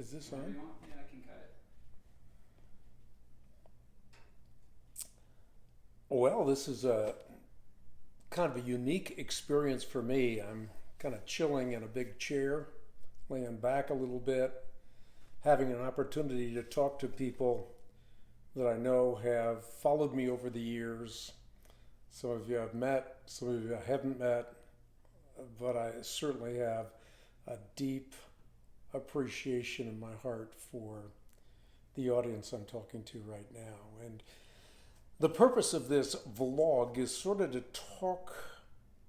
Is this Whatever on? you want. Yeah, I can cut it. Well, this is a kind of a unique experience for me. I'm kind of chilling in a big chair, laying back a little bit, having an opportunity to talk to people that I know have followed me over the years. Some of you I've met, some of you I haven't met, but I certainly have a deep appreciation in my heart for the audience I'm talking to right now. And the purpose of this vlog is sort of to talk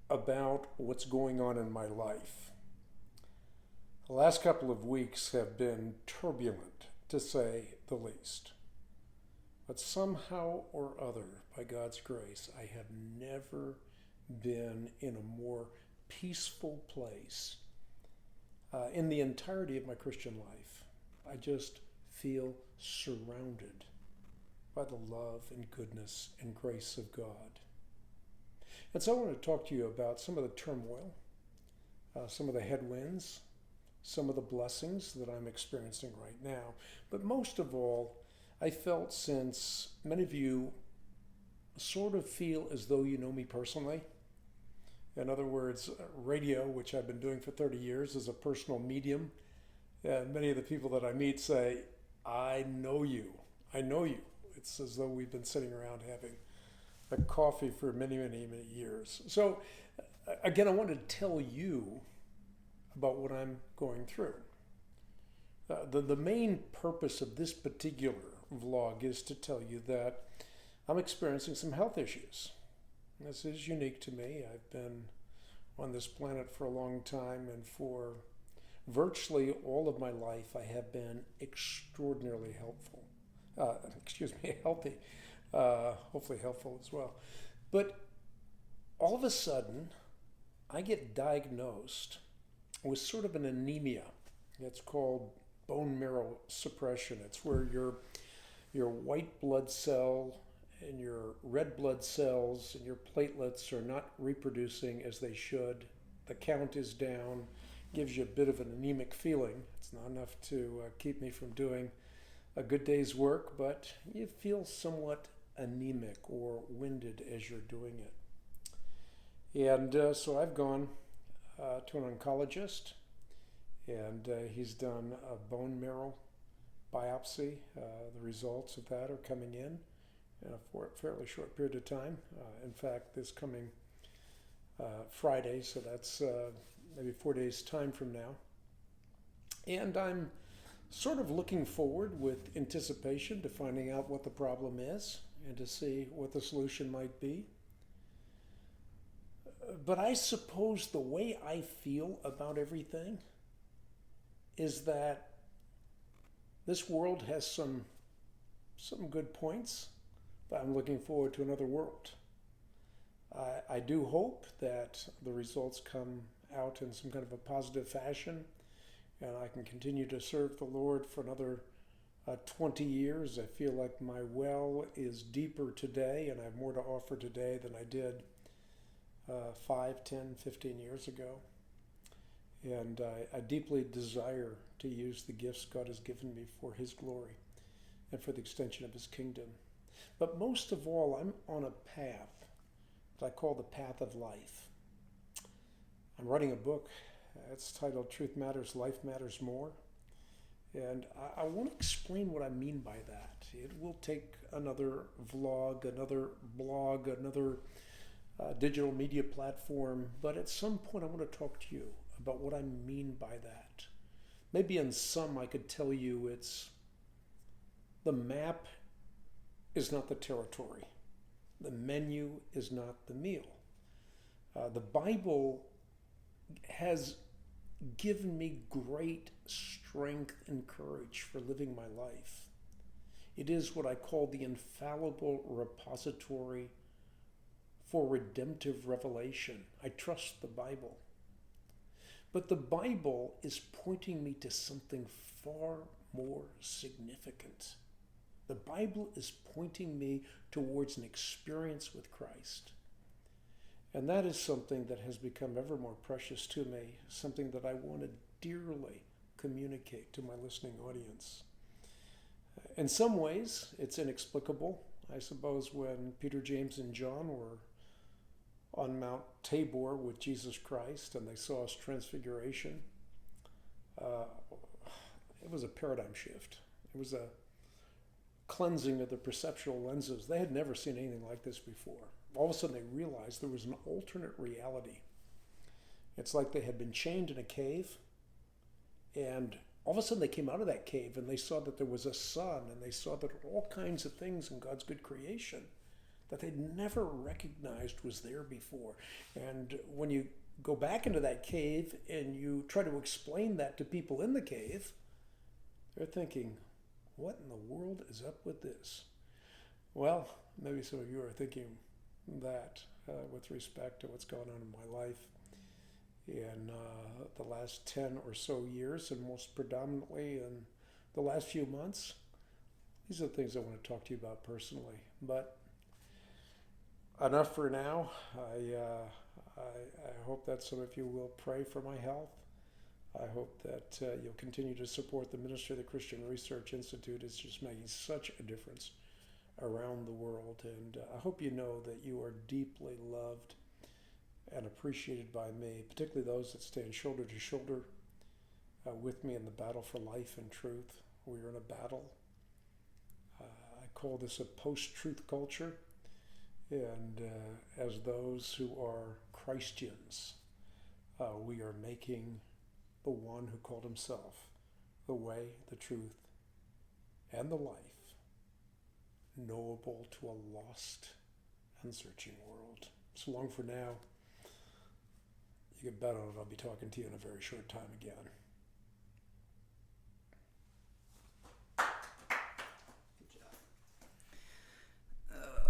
about what's going on in my life. The last couple of weeks have been turbulent, to say the least. But somehow or other, by God's grace, I have never been in a more peaceful place in the entirety of my Christian life. I just feel surrounded by the love and goodness and grace of God. And so I want to talk to you about some of the turmoil, some of the headwinds, some of the blessings that I'm experiencing right now. But most of all, I felt, since many of you sort of feel as though you know me personally. In other words, radio, which I've been doing for 30 years, is a personal medium. And many of the people that I meet say, I know you. I know you. It's as though we've been sitting around having a coffee for many, many, many years. So, again, I want to tell you about what I'm going through. The main purpose of this particular vlog is to tell you that I'm experiencing some health issues. This is unique to me. I've been on this planet for a long time, and for virtually all of my life, I have been extraordinarily helpful. Healthy. Hopefully helpful as well. But all of a sudden, I get diagnosed with sort of an anemia. It's called bone marrow suppression. It's where your white blood cell and your red blood cells and your platelets are not reproducing as they should. The count is down, gives you a bit of an anemic feeling. It's not enough to keep me from doing a good day's work, but you feel somewhat anemic or winded as you're doing it. And so I've gone to an oncologist, and he's done a bone marrow biopsy. The results of that are coming in for a fairly short period of time. In fact, this coming Friday, so that's maybe 4 days' time from now. And I'm sort of looking forward with anticipation to finding out what the problem is and to see what the solution might be. But I suppose the way I feel about everything is that this world has some good points, but I'm looking forward to another world. I do hope that the results come out in some kind of a positive fashion, and I can continue to serve the Lord for another 20 years. I feel like my well is deeper today, and I have more to offer today than I did 5, 10, 15 years ago. And I deeply desire to use the gifts God has given me for His glory and for the extension of His kingdom. But most of all, I'm on a path that I call the path of life. I'm writing a book. It's titled Truth Matters, Life Matters More. And I want to explain what I mean by that. It will take another vlog, another blog, another digital media platform, but at some point I want to talk to you about what I mean by that. Maybe in some I could tell you it's the map is not the territory. The menu is not the meal. The Bible has given me great strength and courage for living my life. It is what I call the infallible repository for redemptive revelation. I trust the Bible. But the Bible is pointing me to something far more significant. The Bible is pointing me towards an experience with Christ. And that is something that has become ever more precious to me, something that I wanted dearly communicate to my listening audience? In some ways, it's inexplicable. I suppose when Peter, James, and John were on Mount Tabor with Jesus Christ and they saw his transfiguration, it was a paradigm shift. It was a cleansing of the perceptual lenses. They had never seen anything like this before. All of a sudden they realized there was an alternate reality. It's like they had been chained in a cave, and all of a sudden they came out of that cave and they saw that there was a sun, and they saw that there were all kinds of things in God's good creation that they'd never recognized was there before. And when you go back into that cave and you try to explain that to people in the cave, they're thinking, what in the world is up with this? Well, maybe some of you are thinking that with respect to what's going on in my life in the last 10 or so years, and most predominantly in the last few months. These are the things I want to talk to you about personally. But enough for now. I hope that some of you will pray for my health. I hope that you'll continue to support the ministry of the Christian Research Institute. It's just making such a difference around the world. And I hope you know that you are deeply loved and appreciated by me, particularly those that stand shoulder to shoulder with me in the battle for life and truth. We are in a battle. I call this a post-truth culture. And as those who are Christians, we are making the one who called himself the way, the truth, and the life knowable to a lost and searching world. So long for now. You can bet on it, I'll be talking to you in a very short time again.